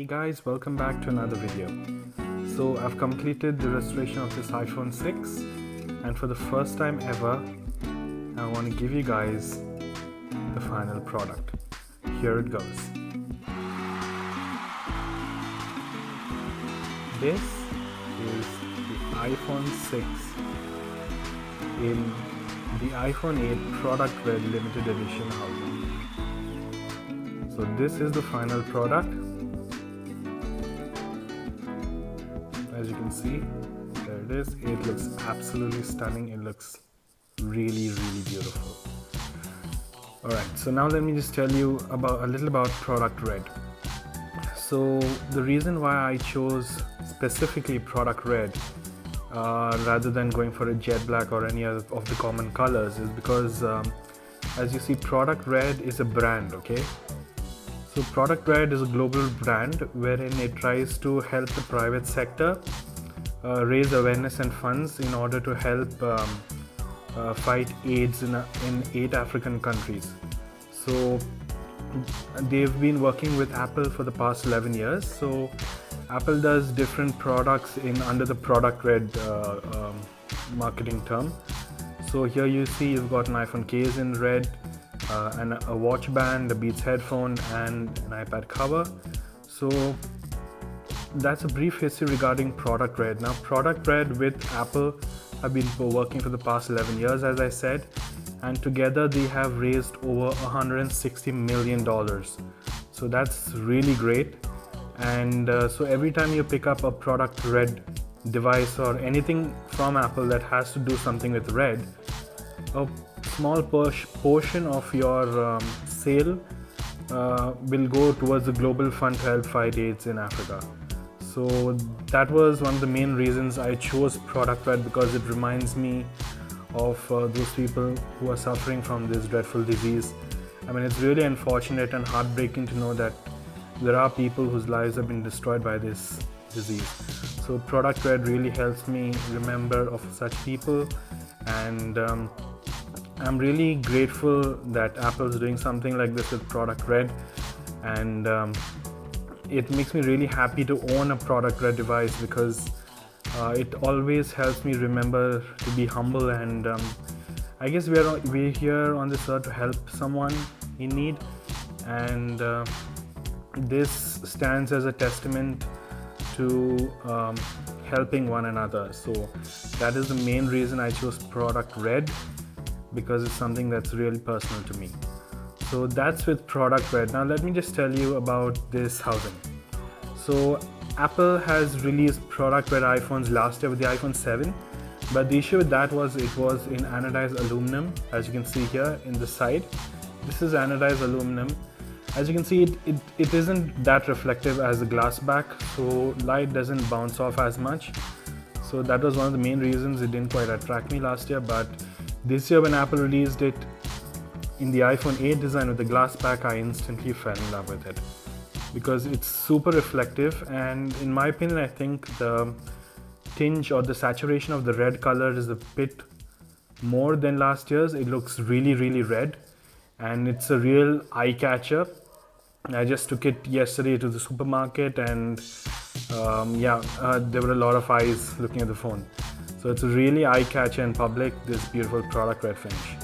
guys, welcome back to another video. So I've completed the restoration of this iPhone 6 and for the first time ever I want to give you guys the final product. Here it goes. This is the iPhone 6 in the iPhone 8 Product Red Limited Edition housing. So this is the final product. As you can see, there it is. It looks absolutely stunning. It looks really beautiful. Alright, so now let me just tell you a little about Product Red. So the reason why I chose specifically Product Red rather than going for a jet black or any other of the common colors is because as you see, Product Red is a brand, okay? So Product Red is a global brand wherein it tries to help the private sector raise awareness and funds in order to help fight AIDS in 8 African countries. So they've been working with Apple for the past 11 years. So Apple does different products under the Product Red marketing term. So here you see you've got an iPhone case in red, and a watch band, a Beats headphone and an iPad cover. So that's a brief history regarding Product Red. Now Product Red with Apple have been working for the past 11 years, as I said, and together they have raised over $160 million. So that's really great. And so every time you pick up a Product Red device or anything from Apple that has to do something with red, a small portion of your sale will go towards the global fund to help fight AIDS in Africa. So that was one of the main reasons I chose Product Red, because it reminds me of those people who are suffering from this dreadful disease. I mean, it's really unfortunate and heartbreaking to know that there are people whose lives have been destroyed by this disease. So Product Red really helps me remember of such people, and I'm really grateful that Apple is doing something like this with Product Red, and it makes me really happy to own a Product Red device, because it always helps me remember to be humble, and I guess we're here on this earth to help someone in need, and this stands as a testament to helping one another. So that is the main reason I chose Product Red, because it's something that's really personal to me. So that's with Product Red. Now let me just tell you about this housing. So Apple has released Product Red iPhones last year with the iPhone 7, but the issue with that was it was in anodized aluminum, as you can see here in the side. This is anodized aluminum. As you can see, it isn't that reflective as the glass back, so light doesn't bounce off as much. So that was one of the main reasons it didn't quite attract me last year, but this year when Apple released it in the iPhone 8 design with the glass back, I instantly fell in love with it, because it's super reflective, and in my opinion, I think the tinge or the saturation of the red color is a bit more than last year's. It looks really red, and it's a real eye catcher. I just took it yesterday to the supermarket, and there were a lot of eyes looking at the phone. So it's a really eye catcher in public, this beautiful Product Red finish.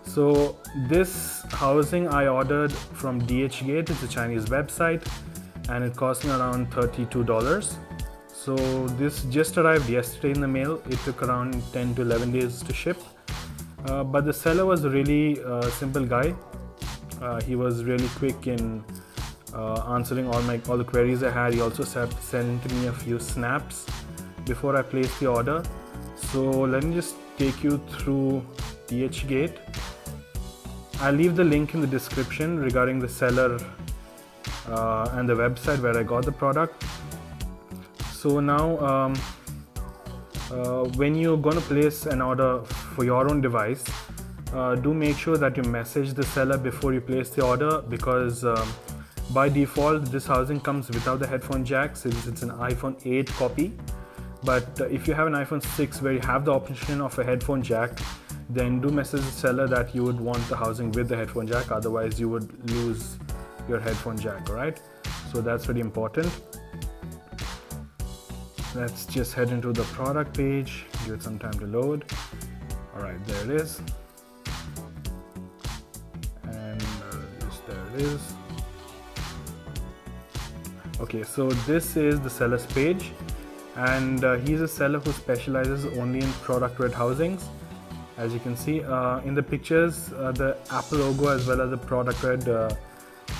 So this housing I ordered from DHgate. It's a Chinese website, and it cost me around $32. So this just arrived yesterday in the mail. It took around 10 to 11 days to ship. But the seller was a really simple guy. He was really quick in answering all the queries I had. He also sent me a few snaps before I placed the order. So let me just take you through DHgate. I'll leave the link in the description regarding the seller and the website where I got the product. So now when you're going to place an order for your own device, do make sure that you message the seller before you place the order, because by default this housing comes without the headphone jack since it's an iPhone 8 copy. But if you have an iPhone 6 where you have the option of a headphone jack, then do message the seller that you would want the housing with the headphone jack, otherwise you would lose your headphone jack, alright? so that's pretty important. Let's just head into the product page, give it some time to load. Alright, there it is. And there it is. Okay, so this is the seller's page, and he's a seller who specializes only in product red housings. As you can see in the pictures, the Apple logo as well as the product red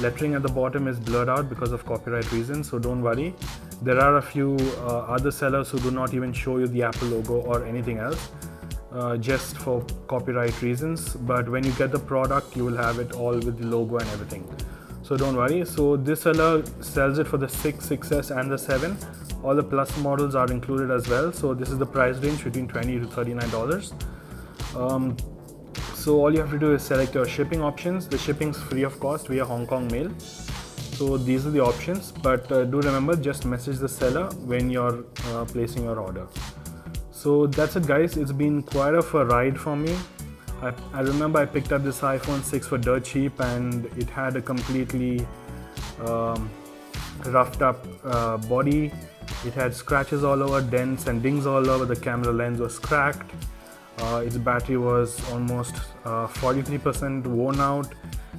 lettering at the bottom is blurred out because of copyright reasons, so don't worry. There are a few other sellers who do not even show you the Apple logo or anything else, just for copyright reasons, but when you get the product you will have it all with the logo and everything, so don't worry. So this seller sells it for the 6, 6S and the 7. All the plus models are included as well, so this is the price range between $20 to $39. So all you have to do is select your shipping options. The shipping's free of cost via Hong Kong mail. So these are the options, but do remember, just message the seller when you're placing your order. So that's it guys, it's been quite of a ride for me. I remember I picked up this iPhone 6 for dirt cheap, and it had a completely roughed up body. It had scratches all over, dents and dings all over, the camera lens was cracked. Its battery was almost 43% worn out.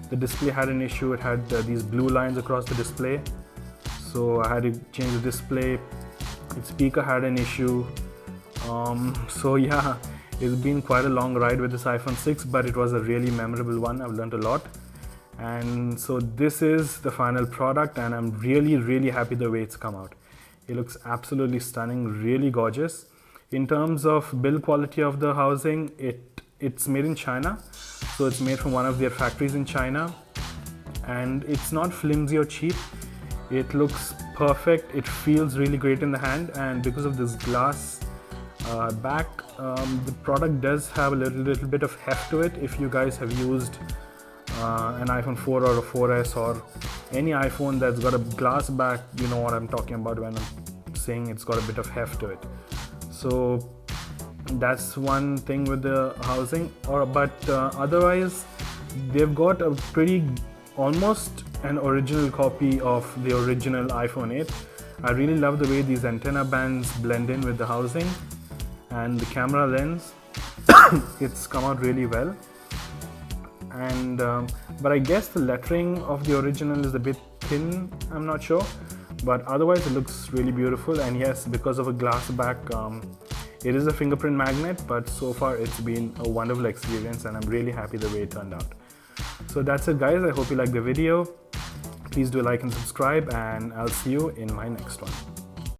The display had an issue, it had these blue lines across the display, so I had to change the display. Its speaker had an issue. So yeah, it's been quite a long ride with this iPhone 6, but it was a really memorable one. I've learned a lot. And so this is the final product, and I'm really happy the way it's come out. It looks absolutely stunning, really gorgeous. In terms of build quality of the housing, it's made in China, so it's made from one of their factories in China, and it's not flimsy or cheap. It looks perfect, it feels really great in the hand, and because of this glass back, the product does have a little bit of heft to it. If you guys have used an iPhone 4 or a 4S or any iPhone that's got a glass back, you know what I'm talking about when I'm saying it's got a bit of heft to it. So that's one thing with the housing, but otherwise they've got a pretty almost an original copy of the original iPhone 8. I really love the way these antenna bands blend in with the housing, and the camera lens it's come out really well. And but I guess the lettering of the original is a bit thin, I'm not sure, but otherwise it looks really beautiful. And yes, because of a glass back, it is a fingerprint magnet, but so far it's been a wonderful experience, and I'm really happy the way it turned out. So that's it guys, I hope you liked the video. Please do like and subscribe, and I'll see you in my next one.